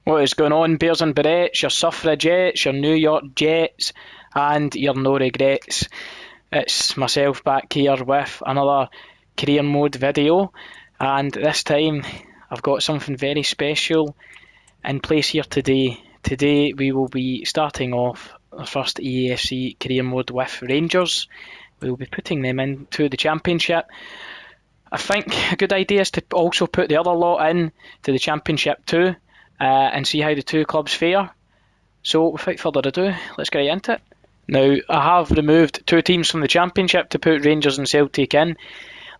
What is going on, Bears and Barrettes, your suffragettes, your New York Jets, and your no regrets? It's myself back here with another career mode video, and this time I've got something very special in place here today. Today we will be starting off the first EAFC career mode with Rangers. We will be putting them into the Championship. I think a good idea is to also put the other lot in to the Championship too. And see how the two clubs fare. So without further ado, let's get into it. Now, I have removed two teams from the Championship to put Rangers and Celtic in.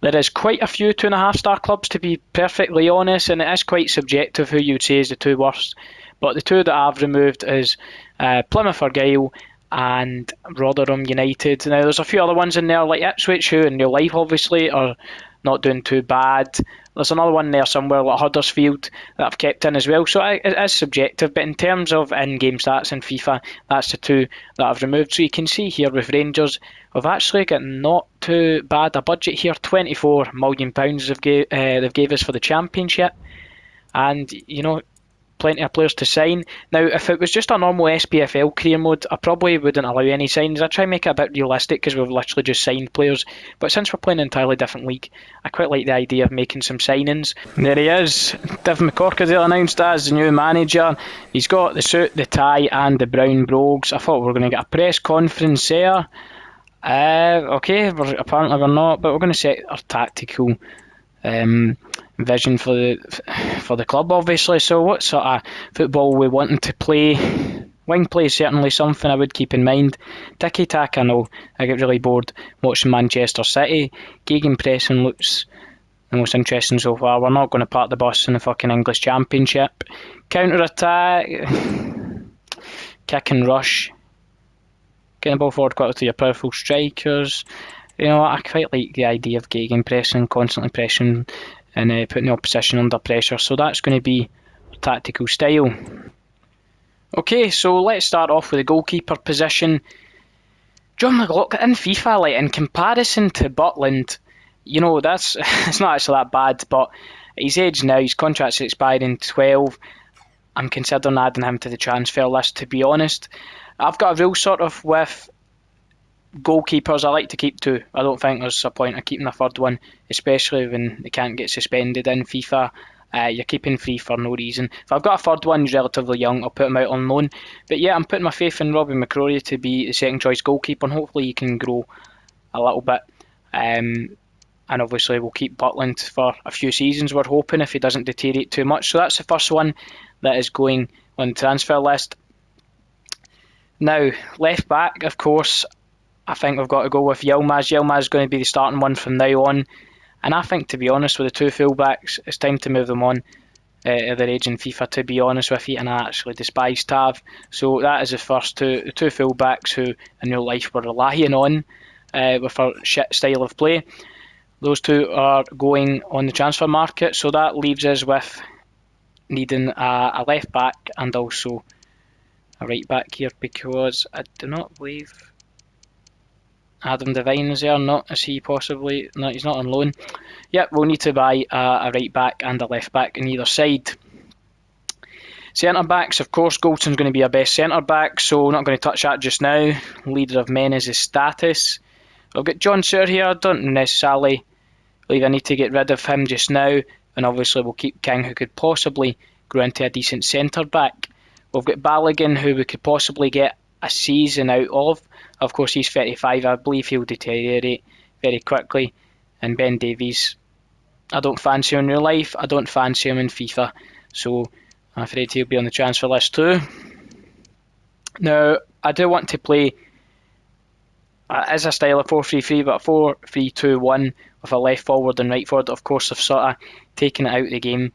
There is quite a few 2.5-star clubs, to be perfectly honest, and it is quite subjective who you would say is the two worst. But the two that I've removed is Plymouth Argyle and Rotherham United. Now, there's a few other ones in there, like Ipswich, who in real life obviously are not doing too bad. There's another one there somewhere like Huddersfield that I've kept in as well, so it is subjective, but in terms of in-game stats in FIFA, that's the two that I've removed. So you can see here with Rangers, we've actually got not too bad a budget here. £24 million they've gave us for the Championship, and you know, plenty of players to sign. Now, if it was just a normal SPFL career mode, I probably wouldn't allow any signings. I try and make it a bit realistic because we've literally just signed players. But since we're playing an entirely different league, I quite like the idea of making some signings. And there he is. Div McCorkadale announced as the new manager. He's got the suit, the tie and the brown brogues. I thought we were going to get a press conference there. Okay, apparently we're not, but we're going to set our tactical vision for the club, obviously. So what sort of football we wanting to play? Wing play is certainly something I would keep in mind. Tiki taka, no, I get really bored watching Manchester City. Gegenpressing looks the most interesting so far. We're not going to park the bus in the fucking English Championship. Counter attack, kick and rush, getting the ball forward quickly to your powerful strikers. You know, I quite like the idea of gegenpressing, constantly pressing and putting the opposition under pressure. So that's going to be our tactical style. Okay, so let's start off with the goalkeeper position. John McLaughlin in FIFA, like in comparison to Butland, you know, it's not actually that bad, but his age now, his contract's expiring in 12. I'm considering adding him to the transfer list, to be honest. I've got a rule sort of with goalkeepers. I like to keep two. I don't think there's a point of keeping a third one, especially when they can't get suspended in FIFA. You're keeping three for no reason. If I've got a third one, he's relatively young, I'll put him out on loan. But yeah, I'm putting my faith in Robbie McCrory to be the second choice goalkeeper, and hopefully he can grow a little bit. And obviously we'll keep Butland for a few seasons, we're hoping, if he doesn't deteriorate too much. So that's the first one that is going on the transfer list. Now, left back, of course, I think we've got to go with Yilmaz. Yilmaz is going to be the starting one from now on. And I think, to be honest, with the two fullbacks, it's time to move them on at their age in FIFA, to be honest with you. And I actually despise Tav. So that is the first two, the two fullbacks who in real life we're relying on with our shit style of play. Those two are going on the transfer market. So that leaves us with needing a left back and also a right back here, because I do not believe Adam Devine is there. Not is he possibly? No, he's not on loan. Yep, we'll need to buy a right back and a left back on either side. Centre backs, of course, Goldson's going to be our best centre back, so we're not going to touch that just now. Leader of men is his status. I've got John Sear here. I don't necessarily believe I need to get rid of him just now, and obviously we'll keep King, who could possibly grow into a decent centre back. We've got Balogun, who we could possibly get a season out of. Of course, he's 35. I believe he'll deteriorate very quickly. And Ben Davies, I don't fancy him in real life. I don't fancy him in FIFA. So I'm afraid he'll be on the transfer list too. Now, I do want to play as a style of 4-3-3, but 4-3-2-1 with a left forward and right forward. Of course, I've sort of taken it out of the game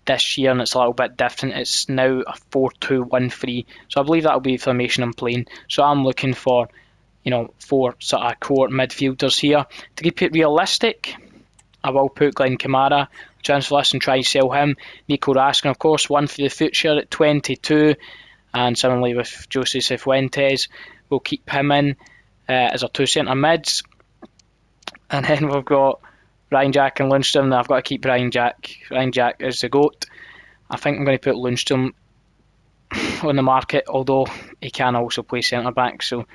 this year, and it's a little bit different. It's now a 4-2-1-3, so I believe that'll be the formation I'm playing. So I'm looking for, you know, four sort of core midfielders here. To keep it realistic, I will put Glenn Kamara transfer list and try and sell him. Nico Raskin, of course, one for the future at 22, and similarly with Jose Cifuentes, we'll keep him in as our two centre mids. And then we've got Ryan Jack and Lundstrom. I've got to keep Ryan Jack. Ryan Jack is the GOAT. I think I'm going to put Lundstrom on the market, although he can also play centre back, so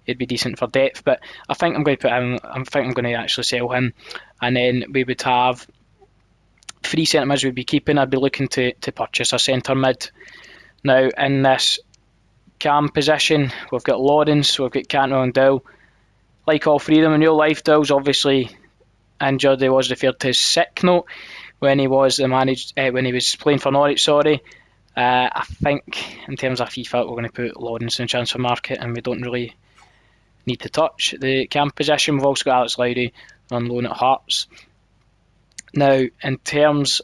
he'd be decent for depth. But I think I'm going to put him. I think I'm going to actually sell him, and then we would have 3 centre mids we'd be keeping. I'd be looking to purchase a centre mid. Now in this cam position, we've got Lawrence, we've got Cantwell and Dow. Like all 3 of them in real life, Dow's obviously injured. He was referred to his sick note when he was when he was playing for Norwich. Sorry. I think in terms of FIFA, we're going to put Lawrence in the transfer market, and we don't really need to touch the cam position. We've also got Alex Lowry on loan at Hearts. Now, in terms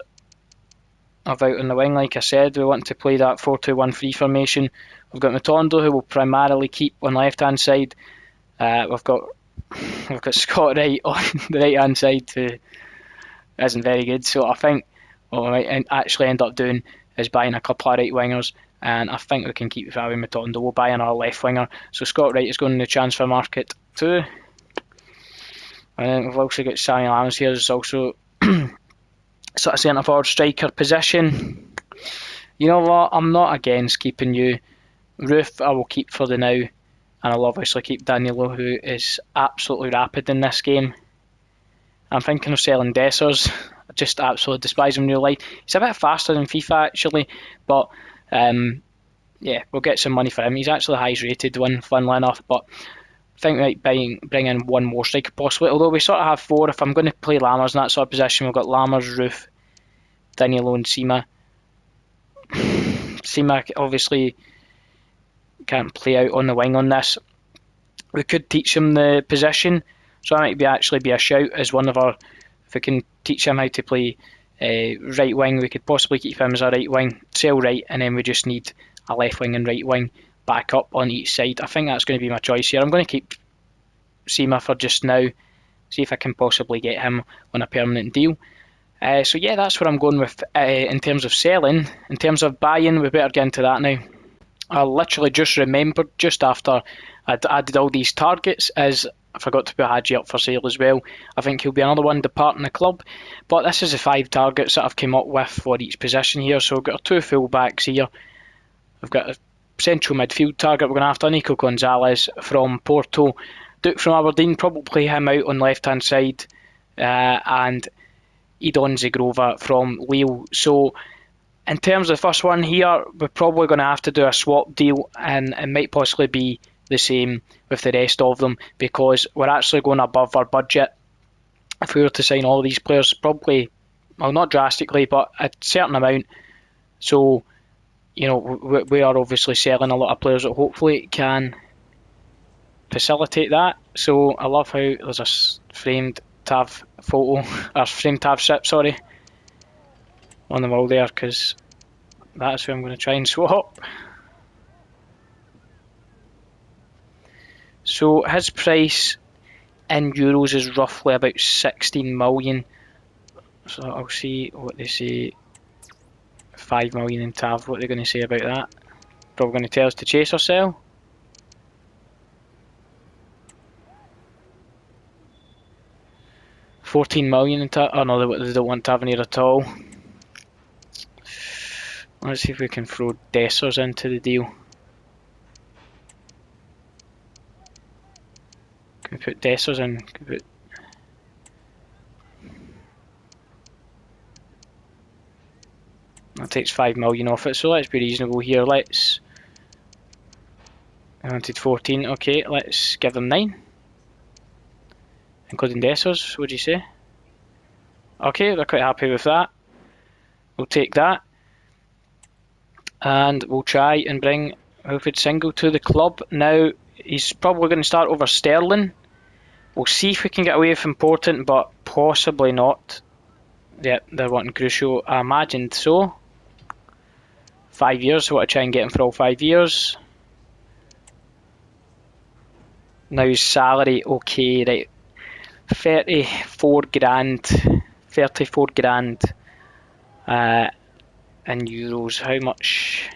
of out on the wing, like I said, we want to play that 4-2-1-3 formation. We've got Matondo, who will primarily keep on the left-hand side. We've got Scott Wright on the right-hand side, who isn't very good. So I think what we might actually end up doing is buying a couple of right wingers, and I think we can keep Fabi Matondo. We'll buy another left winger. So Scott Wright is going in the transfer market too. And then we've also got Sammy Lams here, is also sort of centre forward striker position. You know what? I'm not against keeping you. Roof I will keep for the now, and I'll obviously keep Danilo, who is absolutely rapid in this game. I'm thinking of selling Dessers. I just absolutely despise him in real life. He's a bit faster than FIFA actually, but yeah, we'll get some money for him. He's actually the highest rated one, funnily enough, but I think we might bring in one more striker possibly, although we sort of have 4. If I'm going to play Lammers in that sort of position, we've got Lammers, Roof, Danilo and Sima. Sima obviously can't play out on the wing on this. We could teach him the position, so that might actually be a shout as one of our. If we can teach him how to play right wing, we could possibly keep him as a right wing, sell right, and then we just need a left wing and right wing back up on each side. I think that's going to be my choice here. I'm going to keep Sima for just now, see if I can possibly get him on a permanent deal. So yeah, that's what I'm going with in terms of selling. In terms of buying, we better get into that now. I literally just remembered just after I'd added all these targets, as I forgot to put Hadji up for sale as well. I think he'll be another one departing the club, but this is the 5 targets that I've come up with for each position here. So we've got our 2 full backs here. We've got a central midfield target we're going after, Nico Gonzalez from Porto. Duke from Aberdeen, probably play him out on the left hand side, and Idon Zagrova from Lille. So in terms of the first one here, we're probably going to have to do a swap deal, and it might possibly be the same with the rest of them, because we're actually going above our budget. If we were to sign all of these players, probably, well, not drastically, but a certain amount. So, you know, we are obviously selling a lot of players that hopefully can facilitate that. So I love how there's a framed Tav photo, or framed Tav strip, sorry, on the wall there, because that's who I'm going to try and swap. So his price in euros is roughly about 16 million. So I'll see what they say. 5 million in Tav, what they're going to say about that. Probably going to tell us to chase or sell. $14 million in Tav. Oh no, they don't want Tavernier at all. Let's see if we can throw Dessers into the deal. Can we put Dessers in? That takes 5 million off it, so let's be reasonable here. I wanted 14, okay, let's give them 9. Including Dessers, what do you say? Okay, they're quite happy with that. We'll take that. And we'll try and bring Wilfred Single to the club. Now, he's probably going to start over Sterling. We'll see if we can get away with Important, but possibly not. Yep, they're wanting Crucial. I imagined so. 5 years, so I want to try and get him for all 5 years. Now his salary, okay, right. 34 grand in euros. How much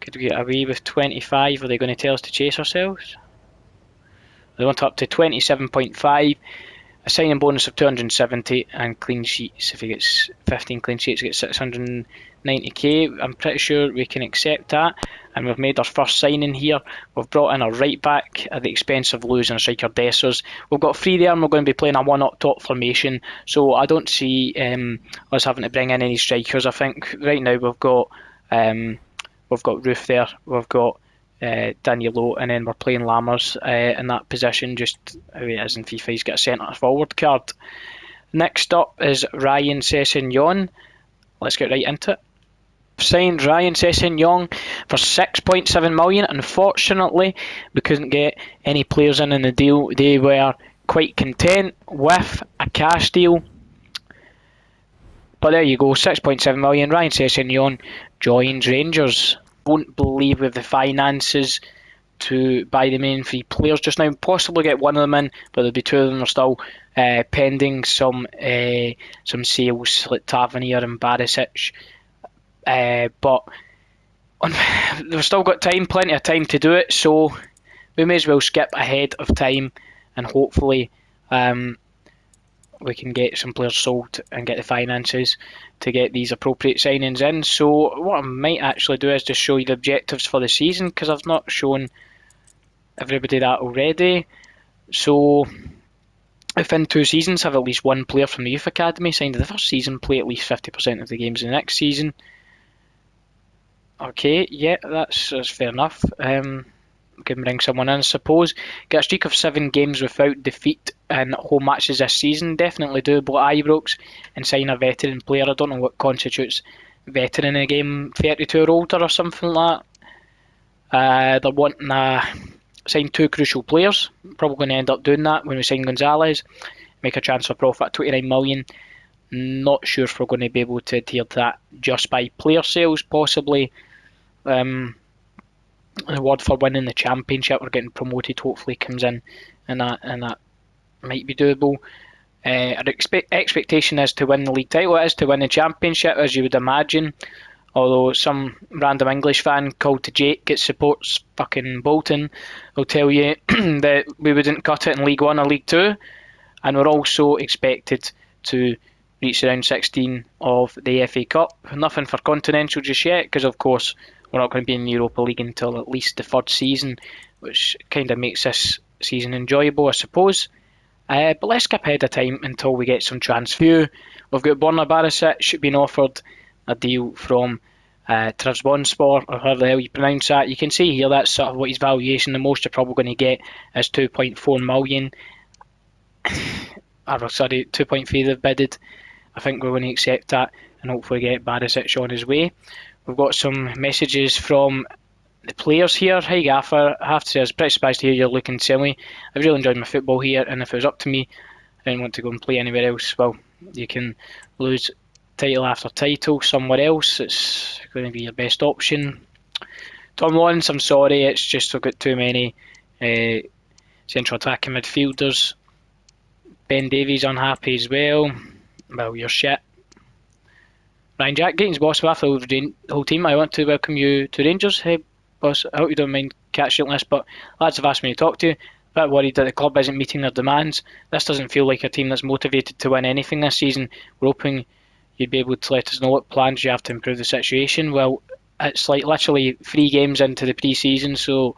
could we get away with? 25? Are they going to tell us to chase ourselves? They want up to 27.5. a signing bonus of 270, and clean sheets. If he gets 15 clean sheets, he gets 690k. I'm pretty sure we can accept that. And we've made our first signing here. We've brought in a right back at the expense of losing a striker Dessers. We've got three there, and we're going to be playing a one up top formation. So I don't see us having to bring in any strikers. I think right now we've got Roof there. We've got Danilo, and then we're playing Lammers in that position, just how it is in FIFA. He's got a centre forward card. Next up is Ryan Sessegnon. Let's get right into it. Signed Ryan Sessegnon for 6.7 million. Unfortunately, we couldn't get any players in the deal. They were quite content with a cash deal. But there you go, 6.7 million. Ryan Sessegnon joins Rangers. Won't believe we have the finances to buy the main three players just now. Possibly get one of them in, but there'll be two of them are still pending some sales, like Tavernier and Barisic. But we've still got time, plenty of time to do it, so we may as well skip ahead of time, and hopefully we can get some players sold and get the finances to get these appropriate signings in. So what I might actually do is just show you the objectives for the season, because I've not shown everybody that already. So within 2 seasons, have at least one player from the youth academy signed in the first season, play at least 50% of the games in the next season. Okay, yeah, that's fair enough. We can bring someone in, I suppose. Get a streak of 7 games without defeat in home matches this season. Definitely doable at Ibrox. And sign a veteran player. I don't know what constitutes veteran in a game, 32 or older or something like that. They're wanting to sign 2 crucial players. Probably going to end up doing that when we sign Gonzalez. Make a transfer profit of 29 million. Not sure if we're going to be able to adhere to that just by player sales. Possibly an award for winning the championship or getting promoted hopefully comes in, and that might be doable. Our expectation is to win the league title. It is to win the championship, as you would imagine. Although some random English fan called to Jake that supports fucking Bolton will tell you that we wouldn't cut it in League 1 or League 2. And we're also expected to reach round 16 of the FA Cup. Nothing for Continental just yet, because of course we're not going to be in the Europa League until at least the 3rd season, which kind of makes this season enjoyable, I suppose. But let's skip ahead of time until we get some transfer. We've got Borna Barisic being offered a deal from Trabzonspor, or however the hell you pronounce that. You can see here that's sort of what his valuation. The most you're probably going to get is 2.4 million. Sorry, 2.3 they've bidded. I think we're going to accept that and hopefully get Barisic on his way. We've got some messages from the players here. Hi Gaffer, I have to say I was pretty surprised to hear you're looking silly. I've really enjoyed my football here, and if it was up to me, I didn't want to go and play anywhere else. Well, you can lose title after title somewhere else. It's going to be your best option. Tom Lawrence, I'm sorry, it's just we've got too many central attacking midfielders. Ben Davies unhappy as well. Well, you're shit. Ryan Jack, Gaines boss, with the whole team, I want to welcome you to Rangers. Hey boss, I hope you don't mind catching this, but lads have asked me to talk to you. A bit worried that the club isn't meeting their demands. This doesn't feel like a team that's motivated to win anything this season. We're hoping you'd be able to let us know what plans you have to improve the situation. Well, it's like literally 3 games into the pre-season, so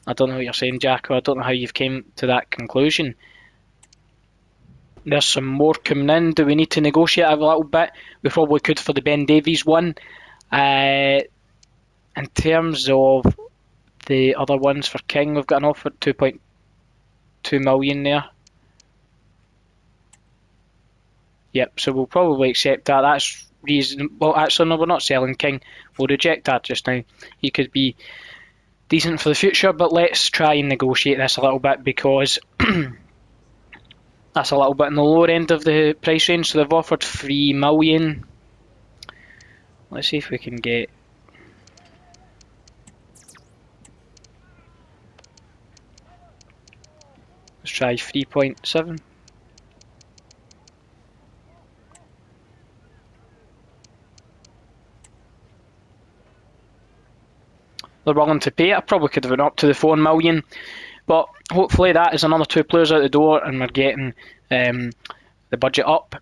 I don't know what you're saying, Jacko. I don't know how you've came to that conclusion. There's some more coming in. Do we need to negotiate a little bit? We probably could for the Ben Davies one. In terms of the other ones for King, we've got an offer 2.2 million there. Yep, so we'll probably accept that. That's reasonable. Well, actually, no, we're not selling King. We'll reject that just now. He could be decent for the future, but let's try and negotiate this a little bit, because that's a little bit in the lower end of the price range. So they've offered 3 million. Let's see if we can get... Let's try 3.7. They're willing to pay it. I probably could have went up to the 4 million. But hopefully that is another 2 players out the door and we're getting the budget up.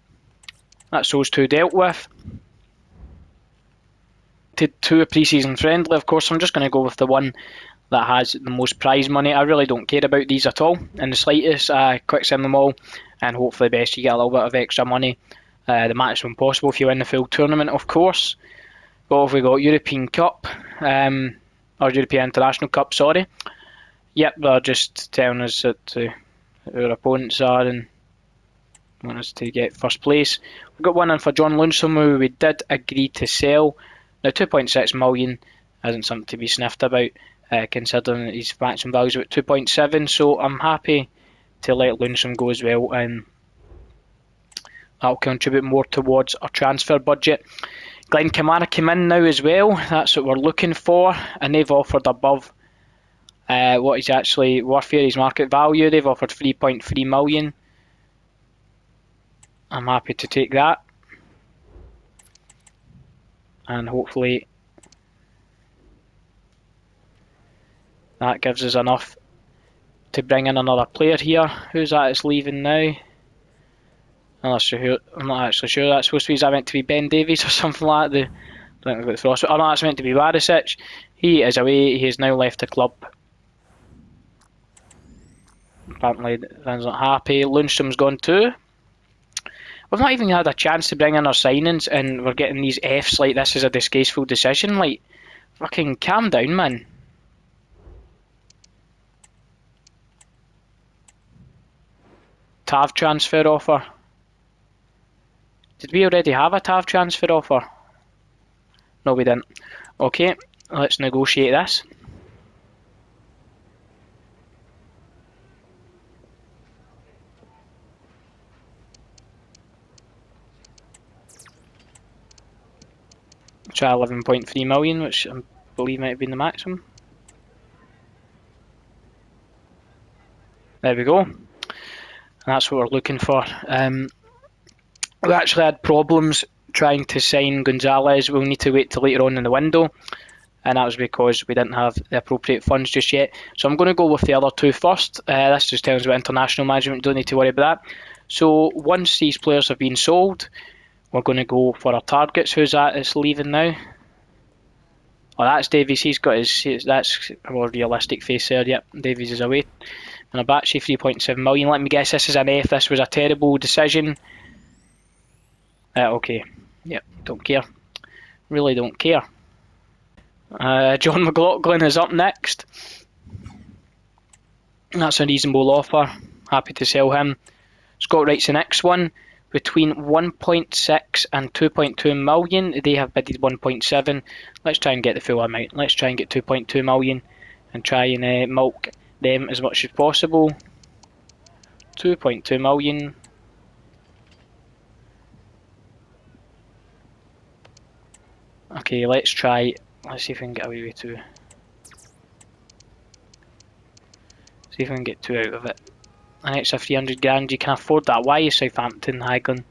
That's those 2 dealt with. To a pre-season friendly, of course, I'm just going to go with the one that has the most prize money. I really don't care about these at all in the slightest. Quick sim them all, and hopefully best you get a little bit of extra money. The maximum possible if you win the full tournament, of course. What have we got? European Cup, or European International Cup, sorry. Yep, they're just telling us that who our opponents are and want us to get first place. We've got one in for John Lundstrom, who we did agree to sell. Now 2.6 million isn't something to be sniffed about, considering that his maximum value is about 2.7, so I'm happy to let Lundstrom go as well, and that'll contribute more towards our transfer budget. Glenn Kamara came in now as well, that's what we're looking for, and they've offered above what he's actually worth here, his market value. They've offered 3.3 million. I'm happy to take that, and hopefully that gives us enough to bring in another player here. Who's that is leaving now? I'm not actually sure. That's supposed to be, is that meant to be Ben Davies or something like that? I think we've got the frost. Oh no, that's meant to be Barisic. He is away. He has now left the club. Apparently Dan's not happy. Lundstrom's gone too. We've not even had a chance to bring in our signings, and we're getting these Fs like this is a disgraceful decision. Like, fucking calm down, man. TAV transfer offer. Did we already have a TAV transfer offer? No, we didn't. Okay, let's negotiate this. Try 11.3 million, which I believe might have been the maximum. There we go. And that's what we're looking for. We actually had problems trying to sign Gonzalez. We'll need to wait till later on in the window, and that was because we didn't have the appropriate funds just yet. So I'm going to go with the other 2 first. This just tells us about international management, don't need to worry about that. So once these players have been sold, we're going to go for our targets. Who's that is leaving now? Oh, that's Davies. He's got that's a more realistic face there. Yep, Davies is away. And Abachi 3.7 million. Let me guess, this is an F. This was a terrible decision. Okay. Yep, don't care. Really don't care. John McLaughlin is up next. That's a reasonable offer. Happy to sell him. Scott Wright's the next one. Between 1.6 and 2.2 million. They have bidded 1.7. Let's try and get the full amount. Let's try and get 2.2 million and try and milk them as much as possible. 2.2 million. Okay, let's try. Let's see if we can get away with 2. See if we can get 2 out of it. An extra 300 grand. You can afford that. Why is Southampton haggling?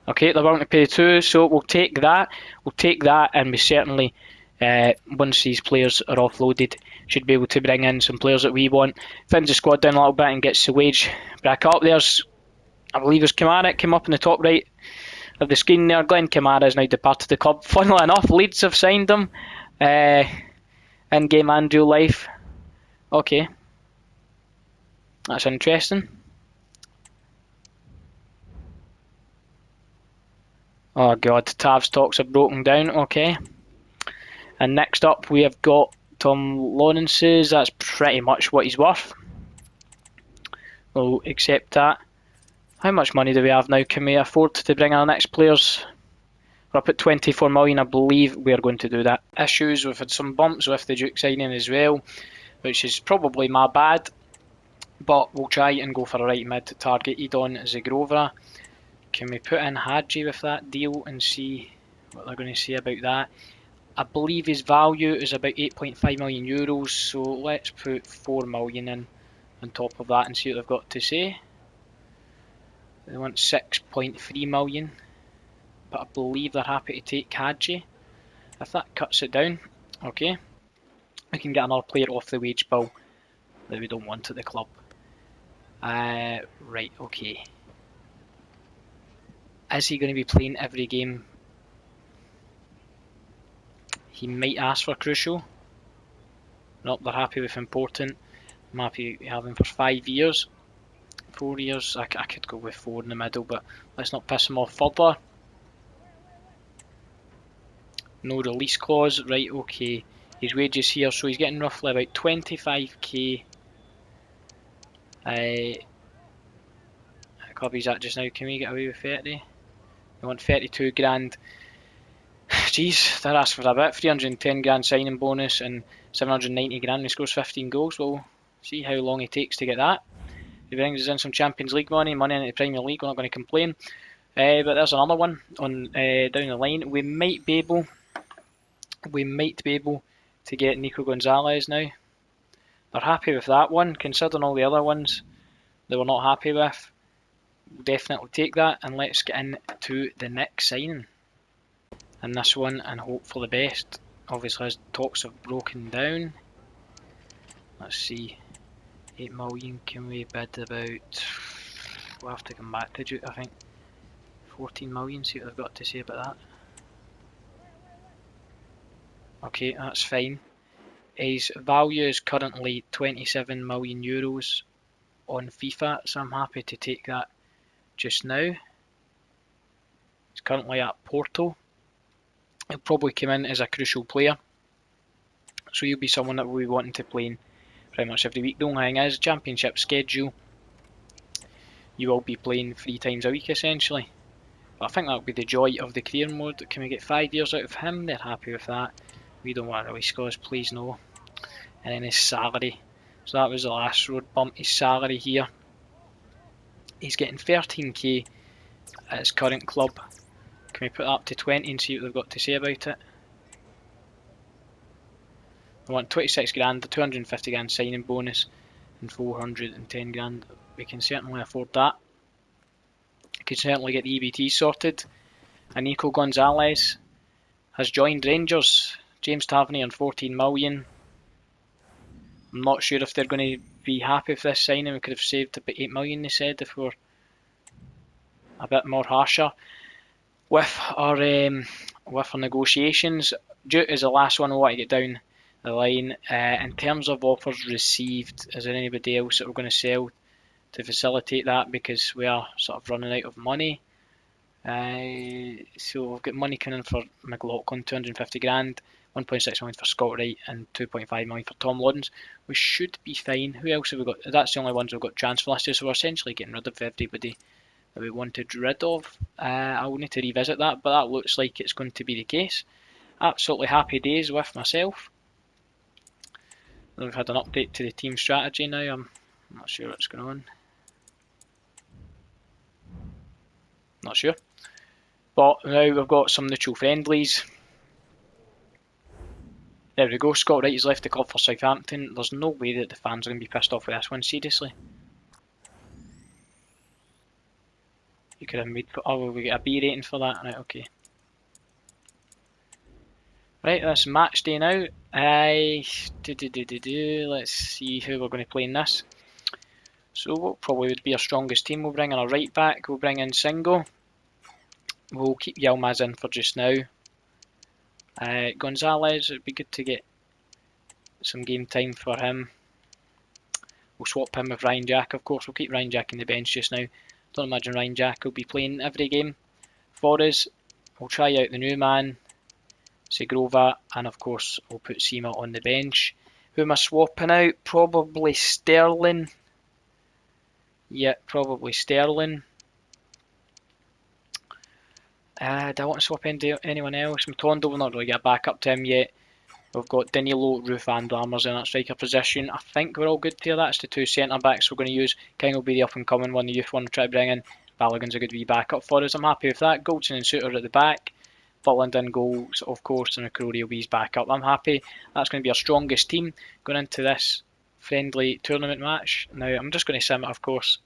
Okay, they're willing to pay 2, so we'll take that. We'll take that, and we certainly, once these players are offloaded, should be able to bring in some players that we want. Thins the squad down a little bit and gets the wage back up. There's, I believe there's Kamara. It came up in the top right of the screen there. Glenn Kamara has now departed the club. Funnily enough, Leeds have signed him. In-game Andrew Life. Okay. That's interesting. Oh god, TAV stocks are broken down. Okay. And next up we have got Tom Lawrence's. That's pretty much what he's worth. We'll accept that. How much money do we have now? Can we afford to bring our next players? We're up at 24 million, I believe we are going to do that. Issues, we've had some bumps with the Duke signing as well, which is probably my bad. But we'll try and go for a right mid to target Edon Zagrova. Can we put in Hadji with that deal and see what they're going to say about that? I believe his value is about 8.5 million euros, so let's put 4 million in on top of that and see what they've got to say. They want 6.3 million, but I believe they're happy to take Hadji if that cuts it down. Okay, we can get another player off the wage bill that we don't want at the club. Right, okay. Is he going to be playing every game? He might ask for crucial. Nope, they're happy with important. I'm happy to have him for 5 years. 4 years, I could go with 4 in the middle, but let's not piss him off further. No release clause, right, okay. His wages here, so he's getting roughly about 25k. Club he's at just now, can we get away with 30? We want 32 grand. Jeez, they're asking for a bit. 310 grand signing bonus and 790 grand. He scores 15 goals. We'll see how long it takes to get that. He brings us in some Champions League money into the Premier League. We're not going to complain. But there's another one on down the line. We might be able to get Nico Gonzalez now. They're happy with that one, considering all the other ones they were not happy with. We'll definitely take that, and let's get into the next signing. And this one, and hope for the best. Obviously, his talks have broken down. Let's see. 8 million, can we bid about... We'll have to come back to Duke, I think. 14 million, see what they've got to say about that. Okay, that's fine. His value is currently 27 million euros on FIFA, so I'm happy to take that just now. He's currently at Porto. He'll probably come in as a crucial player, so he'll be someone that we'll be wanting to play in pretty much every week. The only thing is, championship schedule, you will be playing 3 times a week essentially. But I think that'll be the joy of the career mode. Can we get 5 years out of him? They're happy with that. We don't want a release clause, please no. And then his salary. So that was the last road bump. His salary here. He's getting 13k at his current club. Can we put that up to 20 and see what they've got to say about it? We want 26 grand, the 250 grand signing bonus, and 410 grand. We can certainly afford that. We can certainly get the EBT sorted. And Nico Gonzalez has joined Rangers. James Tavernier on 14 million. I'm not sure if they're going to be happy with this signing. We could have saved about 8 million, they said, if we were a bit more harsher with our negotiations. Duke is the last one we want to get down the line. In terms of offers received, is there anybody else that we're going to sell to facilitate that, because we are sort of running out of money? So we've got money coming in for McLaughlin, 250 grand, 1.6 million for Scott Wright, and 2.5 million for Tom Lawrence. We should be fine. Who else have we got? That's the only ones we've got transfer listed, so we're essentially getting rid of everybody that we wanted rid of. I'll need to revisit that, but that looks like it's going to be the case. Absolutely happy days with myself. We've had an update to the team strategy now. I'm not sure what's going on. Not sure. But now we've got some neutral friendlies. There we go. Scott Wright has left the club for Southampton. There's no way that the fans are going to be pissed off with this one, seriously. You could have made... Oh, we get a B rating for that? Right, okay. Right, that's match day now. Let's see who we're going to play in this. So what probably would be our strongest team? We'll bring in a right back. We'll bring in Singo. We'll keep Yilmaz in for just now. Gonzalez, it'd be good to get some game time for him. We'll swap him with Ryan Jack, of course. We'll keep Ryan Jack in the bench just now. Don't imagine Ryan Jack will be playing every game for us. We'll try out the new man, Segrova, and of course we'll put Sima on the bench. Who am I swapping out? Probably Sterling. Yeah, probably Sterling. Do I want to swap into anyone else? Matondo, we're not really get back up to him yet. We've got Danilo, Roof and Lammers in that striker position. I think we're all good there. That's the 2 centre backs we're going to use. King will be the up and coming one, the youth one we'll try to bring in. Balogun's a good wee backup for us. I'm happy with that. Goldson and Suter at the back. Butland in goals, of course, and McCrory will be his backup. I'm happy. That's going to be our strongest team going into this friendly tournament match. Now, I'm just going to sim it, of course.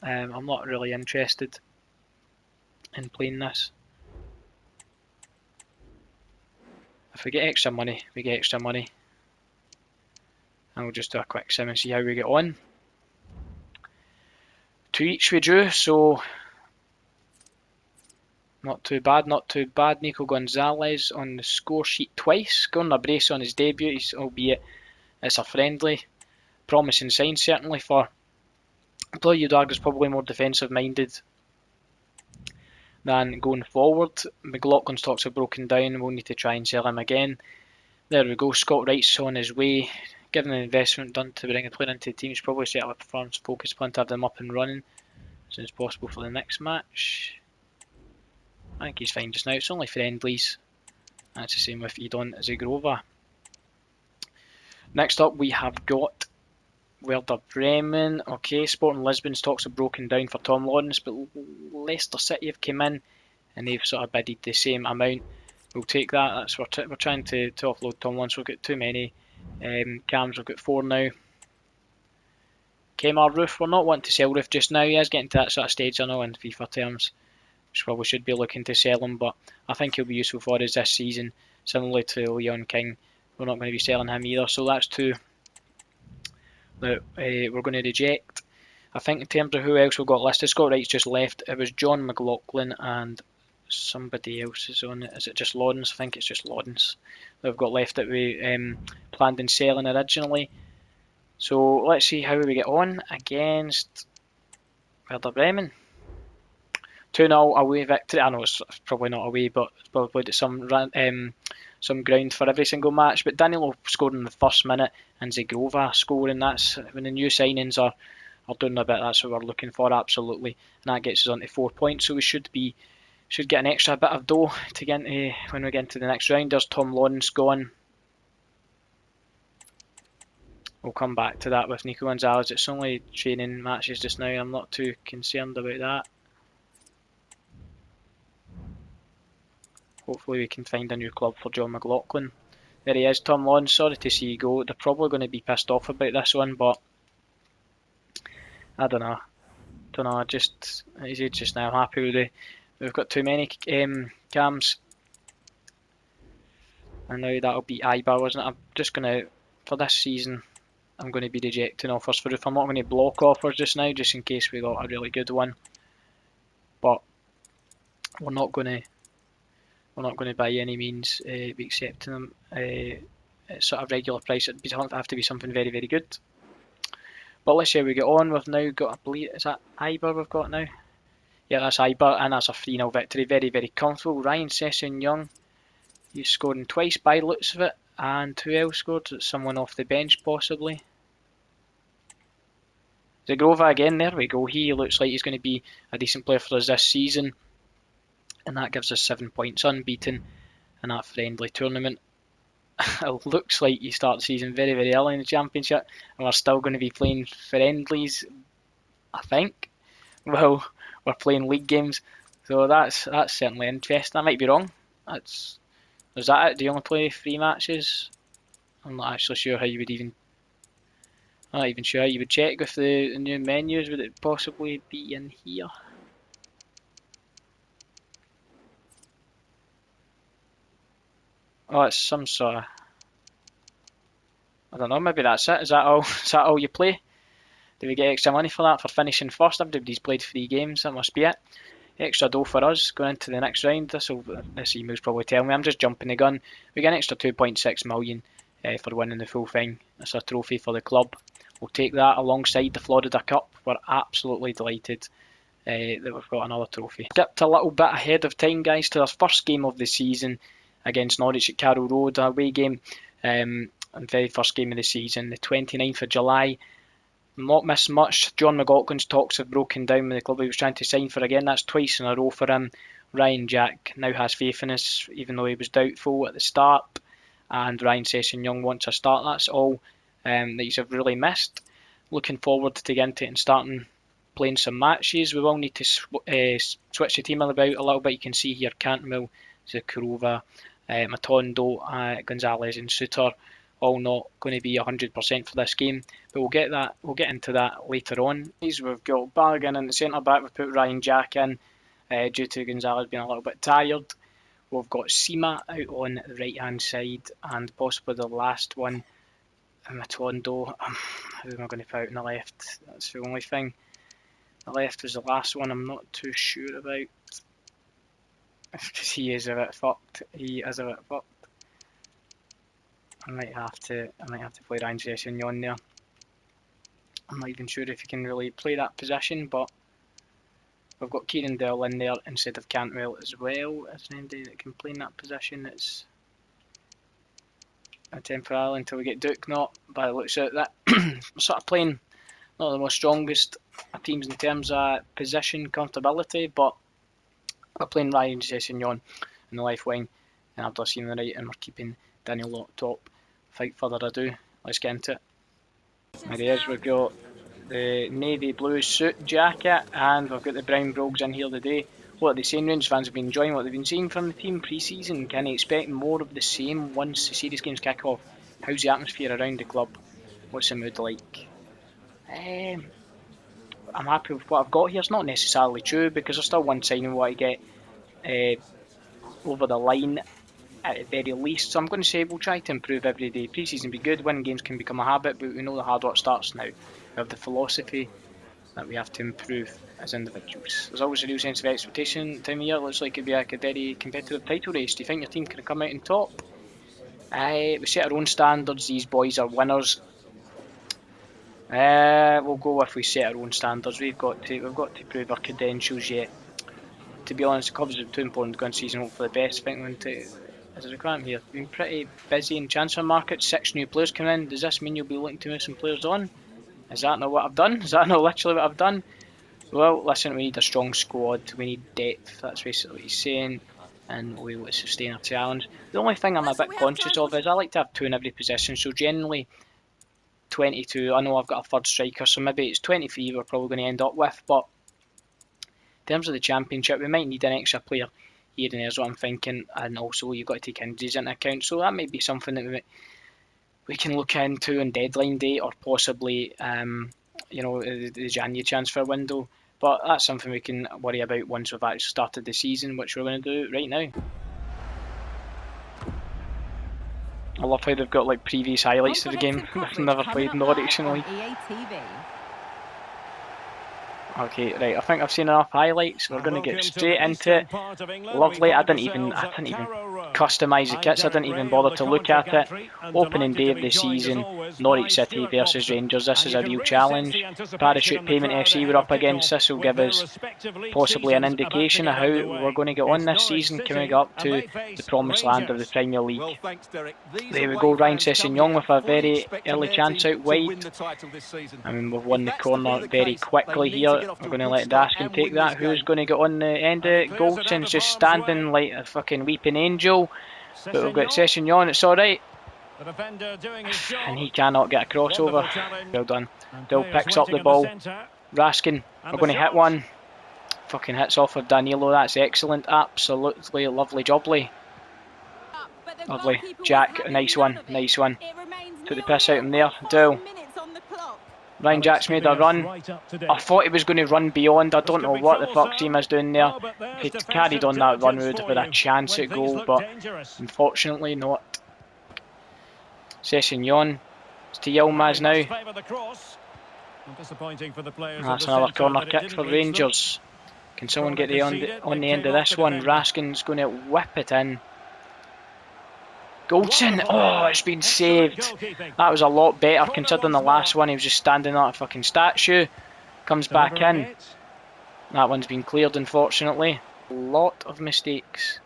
I'm not really interested in playing this. If we get extra money, we get extra money. And we'll just do a quick sim and see how we get on. 2 each we drew, so not too bad, not too bad. Nico Gonzalez on the score sheet twice, scoring a brace on his debut, albeit it's a friendly. Promising sign certainly for, although you'd argue is probably more defensive minded than going forward. McLaughlin's stocks have broken down, we'll need to try and sell him again. There we go, Scott Wright's on his way. Given the investment done to bring a player into the team, he's probably set up a performance focused plan to have them up and running as soon as possible for the next match. I think he's fine just now, it's only friendlies. That's the same with Edon Zagrova. Next up we have got Werder Bremen. Okay, Sporting Lisbon's talks have broken down for Tom Lawrence, but Leicester City have come in and they've sort of bidded the same amount. We'll take that. That's we're trying to offload Tom Lawrence. We've got too many cams. We've got 4 now. Kemar Roof. We're not wanting to sell Roof just now. He is getting to that sort of stage, I know, in FIFA terms, which probably should be looking to sell him, but I think he'll be useful for us this season. Similarly to Leon King, we're not going to be selling him either. So that's 2 that we're going to reject. I think in terms of who else we've got listed, Scott Wright's just left. It was John McLaughlin and somebody else is on it. Is it just Lawrence? I think it's just Lawrence that we've got left that we planned on selling originally. So let's see how we get on against Werder Bremen. 2-0 away victory. I know it's probably not away, but it's probably some ground for every single match. But Danilo scored in the first minute and Zagrova scoring. That's when the new signings are doing a bit. That's what we're looking for, absolutely. And that gets us on to 4 points. So we should get an extra bit of dough to get into when we get into the next round. There's Tom Lawrence gone. We'll come back to that with Nico Gonzalez. It's only training matches just now. I'm not too concerned about that. Hopefully we can find a new club for John McLaughlin. There he is, Tom Lawrence. Sorry to see you go. They're probably going to be pissed off about this one, but I don't know. Just he's just now happy with it. We've got too many cams, and now that'll be Ibar, wasn't it? I'm just gonna, for this season, I'm going to be rejecting offers for Roof. I'm not going to block offers just now, just in case we got a really good one. But we're not going to by any means be accepting them at sort of regular price. It'd have to be something very, very good. But let's see how we get on. We've now got, I believe, is that Ibar we've got now? Yeah, that's Ibar, and that's a 3-0 victory. Very, very comfortable. Ryan Sessegnon, he's scoring twice by the looks of it. And who else scored? Someone off the bench, possibly. Zagrova again, there we go. He looks like he's going to be a decent player for us this season. And that gives us 7 points unbeaten in that friendly tournament. It looks like you start the season very, very early in the championship, and we're still going to be playing friendlies, I think. Well, we're playing league games, so that's certainly interesting. I might be wrong. Is that it? Do you only play 3 matches? I'm not actually sure how you would even. I'm not even sure how you would check with the new menus. Would it possibly be in here? Oh, it's some sort of. I don't know. Maybe that's it. Is that all? Is that all you play? Do we get extra money for that for finishing first? Everybody's played 3 games. That must be it. Extra dough for us going into the next round. This email's probably telling me I'm just jumping the gun. We get an extra 2.6 million for winning the full thing. It's a trophy for the club. We'll take that alongside the Florida Cup. We're absolutely delighted that we've got another trophy. Dipped a little bit ahead of time, guys, to our first game of the season against Norwich at Carroll Road, a away game, and very first game of the season, the 29th of July. Not missed much. John McLaughlin's talks have broken down with the club he was trying to sign for again. That's twice in a row for him. Ryan Jack now has faith in us, even though he was doubtful at the start. And Ryan Sessegnon wants a start. That's all that he's really missed. Looking forward to getting into it and starting playing some matches. We will need to switch the team about a little bit. You can see here Cantwell, Zakarova, Matondo, Gonzalez and Suter all not going to be 100% for this game, but we'll get into that later on. We've got Bargain in the centre back. We've put Ryan Jack in due to Gonzalez being a little bit tired. we've got Sima out on the right hand side, and possibly the last one, Matondo. Who am I going to put out on the left? That's the only thing. The left was the last one I'm not too sure about, because he is a bit fucked. He is a bit fucked. I might have to play Ryan Sessegnon there. I'm not even sure if he can really play that position, but we've got Kieran Dowell in there instead of Cantwell as well. Is there anybody that can play in that position? It's a temporary until we get Duke. Not by the looks of that. We're sort of playing not the most strongest teams in terms of position comfortability, but we're playing Ryan Sessegnon in the left wing and Abdullah on the right, and we're keeping Daniel Law top. Without further ado, let's get into it. There he is. We've got the navy blue suit jacket, and we've got the brown brogues in here today. What are they saying? Rangers fans have been enjoying what they've been seeing from the team pre-season. Can they expect more of the same once the series games kick off? How's the atmosphere around the club? What's the mood like? I'm happy with what I've got here. It's not necessarily true, because there's still one signing we want to get over the line at the very least. So I'm going to say we'll try to improve every day. Pre-season be good, winning games can become a habit, but we know the hard work starts now. We have the philosophy that we have to improve as individuals. There's always a real sense of expectation. Time of year looks like it'd be like a very competitive title race. Do you think your team can come out on top? We set our own standards. These boys are winners. We'll go if we set our own standards. We've got to prove our credentials yet. To be honest, the clubs are too important to go into season hope for the best. I think as a requirement here, been pretty busy in transfer market. 6 new players coming in. Does this mean you'll be looking to move some players on? Is that not what I've done? Is that not literally what I've done? Well, listen, we need a strong squad. We need depth. That's basically what he's saying. And we will sustain our challenge. The only thing I'm a bit conscious of is I like to have 2 in every position. So generally 22. I know I've got a third striker, so maybe it's 23 we're probably going to end up with. But in terms of the championship, we might need an extra player here and there, is what I'm thinking. And also you've got to take injuries into account. So that might be something that we can look into on deadline day, or possibly the January transfer window. But that's something we can worry about once we've actually started the season, which we're going to do right now. I love how they've got like previous highlights of the game. I've never played Norwich in League. Okay, right, I think I've seen enough highlights. We're going to get straight into it. Lovely. I didn't even customise the kits. I didn't even bother to look at it. Opening day of the season, Norwich City versus Rangers. This is a real challenge. Parachute Payment FC we're up against. This will give us possibly an indication of how we're going to get on this season, coming up to the promised land of the Premier League. There we go, Ryan Sessegnon with a very early chance out wide. I mean, we've won the corner very quickly here. We're going to let Daskin take that. Who's going to get on the end of it? Goldson's just standing like a fucking weeping angel. But we've got Sessegnon, it's alright. And he cannot get a crossover. Well done. Dill picks up the ball. Raskin, we're going to hit one. Fucking hits off of Danilo, that's excellent. Absolutely lovely jubbly. Lovely. Jack, a nice one. Nice one. Took the piss out of him there. Dill. Ryan Jack's made a run. I thought he was going to run beyond. I don't know what the fuck Seaman's doing there. If he carried on that run, we would have had a chance at goal, but unfortunately not. Sessegnon. It's to Yilmaz now. That's another corner kick for Rangers. Can someone get on the end of this one? Raskin's going to whip it in. Goldson, oh, it's been saved. That was a lot better considering the last one. He was just standing like a fucking statue. Comes back in. That one's been cleared, unfortunately. A lot of mistakes.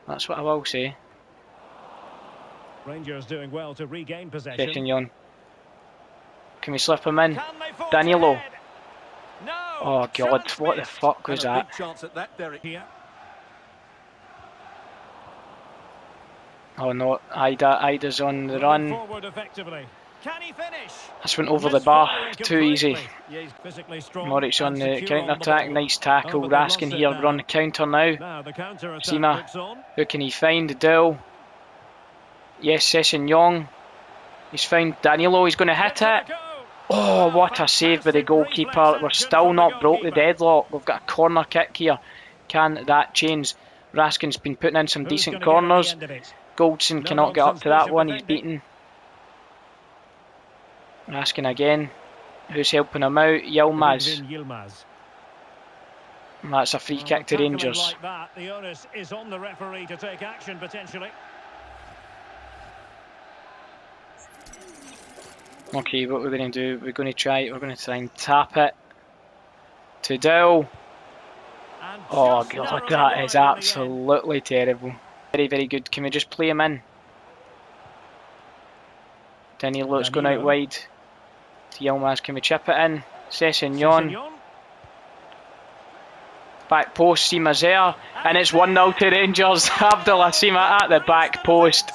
That's what I will say. Rangers doing well to regain possession. Sessegnon. Can we slip him in? Danilo. Oh God, what the fuck was that? Oh no, Ida's on the run. This went over the bar, too easy. Norwich on the counter-attack, nice tackle. Raskin here, we're on the counter now. Sima, who can he find? Dill. Yes, Sessegnon. He's found Danilo, he's going to hit it. Oh, what a save by the goalkeeper. We're still not broke the deadlock. We've got a corner kick here. Can that change? Raskin's been putting in some Who's decent gonna get on the corners. end of it? Goldson No cannot get up nonsense to that vision one, he's defending. beaten. Raskin again. Who's helping him out? Yilmaz. Yilmaz. That's a free Well, kick with to tackling Rangers. like that, the onus is on the referee to take action potentially. Okay, what we're going to do, we're going to try and tap it to Dill. And Oh just god, narrowly that is wide in the end. absolutely terrible. Very, very good. Can we just play him in? Danilo's going out Danilo. wide to Yilmaz. Can we chip it in? Sessegnon. Sessegnon. Back post, Sima's there. And it's 1-0 to Rangers. Abdullah Sima at the back post.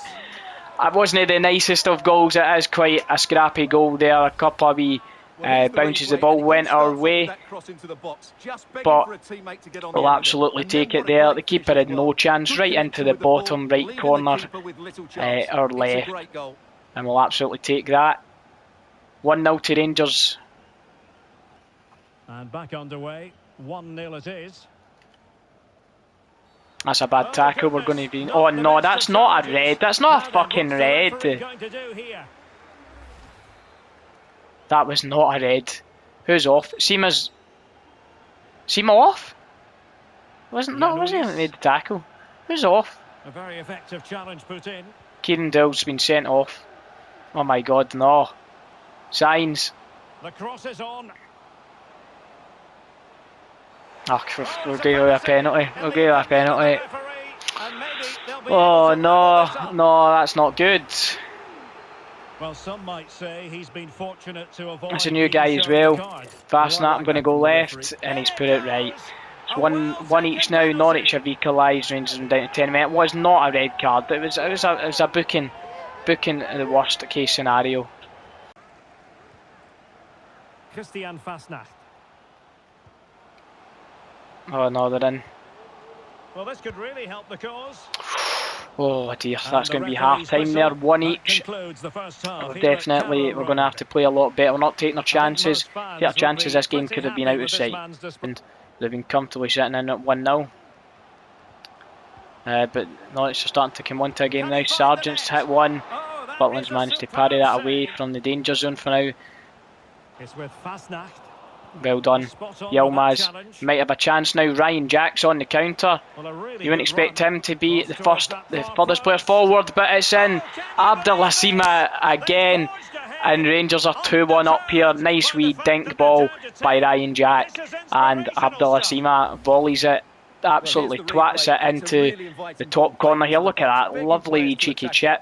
It wasn't the nicest of goals. It is quite a scrappy goal there. A couple of wee bounces. The ball went our way. But we'll absolutely take it there. The keeper had no chance. Right into the bottom right corner, our left. And we'll absolutely take that. 1-0 to Rangers. And back underway. 1-0 it is. That's a bad tackle. We're going to be... Oh no, that's not a red. That's not a fucking red. That was not a red. Who's off? Seema's... Seema off? Wasn't he that made the tackle? Who's off? A very effective challenge put in. Kieran Dill's been sent off. Oh my god, no. Signs. The cross is on. Oh, we'll give you a penalty. We'll give you a penalty. Oh no, that's not good. Well, some might say he's been fortunate to avoid. It's a new guy as well. Fastnap, I'm going to go left, and he's put it right. It's one each now. Norwich have equalised. Rangers are down to 10 men. It was not a red card. It was a booking in the worst case scenario. Christian Fastnacht. Oh no, they're in. Well, this could really help the cause. Oh dear, that's going to be half time there. One each. Definitely, we're going to have to play a lot better. We're not taking our chances. Take our chances. This game could have been out of sight, and they've been comfortably sitting in at 1-0. But no, it's starting to come onto a game now. Sargent's hit one. Butland's managed to parry that away from the danger zone for now. It's with Fastnacht. Well done. Yilmaz might have a chance now. Ryan Jack's on the counter. You wouldn't expect him to be the furthest player forward, but it's in. Abdullah Sima again. And Rangers are 2-1 up here. Nice wee dink ball by Ryan Jack. And Abdullah Sima volleys it. Absolutely twats it into the top corner here. Look at that lovely wee cheeky chip.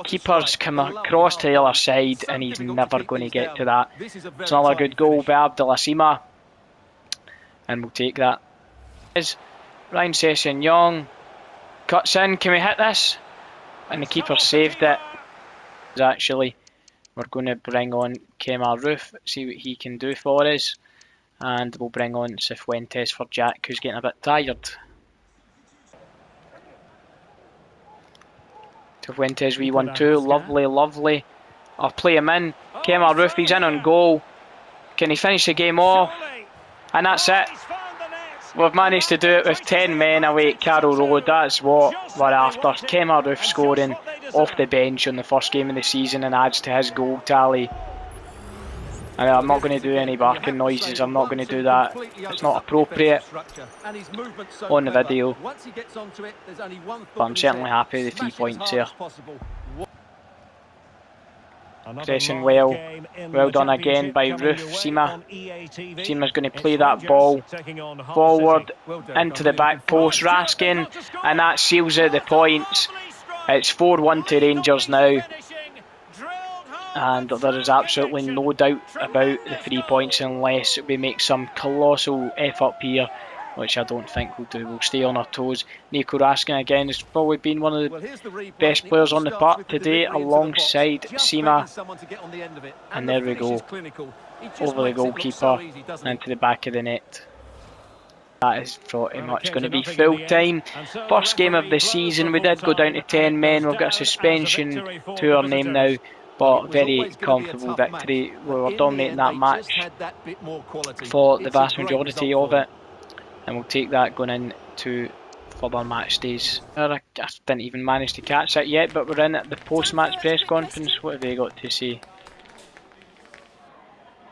Keeper's come across to the other side and he's never going to get to that. It's another good goal by Abdullah Sima, and we'll take that. Ryan Sessegnon cuts in. Can we hit this? And the keeper saved it. Actually, we're going to bring on Kemar Roof, see what he can do for us. And we'll bring on Cifuentes for Jack, who's getting a bit tired. Cifuentes, we 1-2. Lovely, lovely. I'll play him in. Kemar Roof, he's in on goal. Can he finish the game off? And that's it. We've managed to do it with 10 men away at Carroll Road. That's what we're after. Kemar Roof scoring off the bench on the first game of the season and adds to his goal tally. I'm not going to do any barking noises. I'm not going to do that. It's not appropriate on the video. But I'm certainly happy with the 3 points here. Pressing well. Well done again by Roof. Seema. Seema's going to play that ball forward into the back post. Raskin. And that seals out the points. It's 4-1 to Rangers now. And there is absolutely no doubt about the 3 points unless we make some colossal effort here, which I don't think we'll do. We'll stay on our toes. Nico Raskin again has probably been one of the best players on the park today alongside Seema. And there we go. Over the goalkeeper into the back of the net. That is pretty much going to be full time. First game of the season. We did go down to 10 men. We've got a suspension to our name now. But very comfortable victory. We were dominating that match for the vast majority of it, and we'll take that going into further match days. I didn't even manage to catch that yet, but we're in at the post-match press conference. What have they got to say?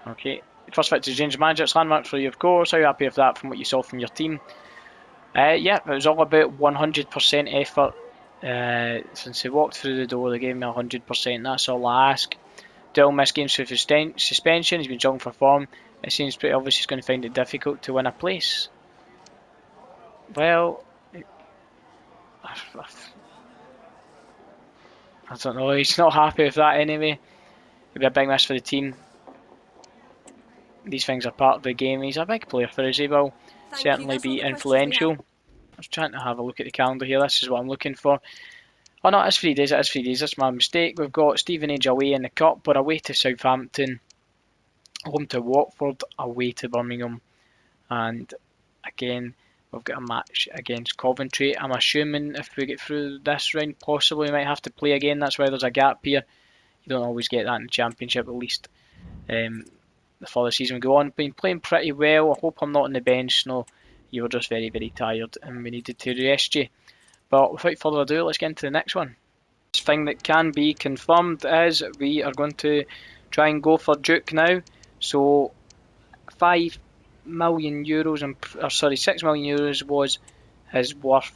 Okay, first fit to change manager. It's landmark for you, of course. How are you happy with that from what you saw from your team? Yeah, it was all about 100% effort. Since they walked through the door, they gave me 100%. That's all I ask. Dill missed games for suspension. He's been jumping for form. It seems pretty obvious he's going to find it difficult to win a place. Well, I don't know. He's not happy with that anyway. It'll be a big miss for the team. These things are part of the game. He's a big player for us. He will certainly be influential. I was trying to have a look at the calendar here. This is what I'm looking for. Oh no, it's 3 days. It is 3 days. That's my mistake. We've got Stevenage away in the Cup, but away to Southampton, home to Watford, away to Birmingham, and again we've got a match against Coventry. I'm assuming if we get through this round, possibly we might have to play again. That's why there's a gap here. You don't always get that in the Championship, at least. The further season we go on, been playing pretty well. I hope I'm not on the bench. No, you were just very, very tired, and we needed to rest you. But without further ado, let's get into the next one. This thing that can be confirmed is we are going to try and go for Duke now. So 5 million euros, and 6 million euros was his worth.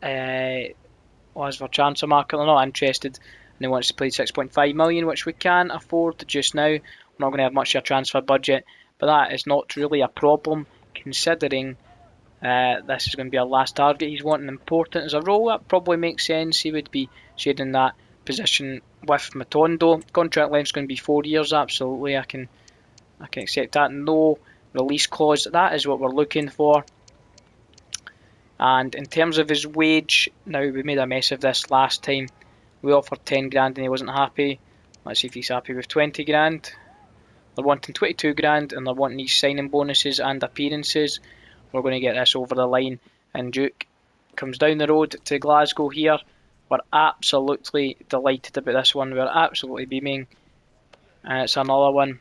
Was for transfer market. They're not interested, and they want us to play 6.5 million, which we can afford just now. We're not going to have much of a transfer budget, but that is not really a problem considering this is going to be our last target. He's wanting important as a role. That probably makes sense. He would be sharing that position with Matondo. Contract length is going to be 4 years. Absolutely, I can accept that. No release clause. That is what we're looking for. And in terms of his wage, now we made a mess of this last time. We offered 10 grand and he wasn't happy. Let's see if he's happy with 20 grand. They're wanting 22 grand and they're wanting these signing bonuses and appearances. We're going to get this over the line, and Duke comes down the road to Glasgow here. We're absolutely delighted about this one. We're absolutely beaming. And it's another one.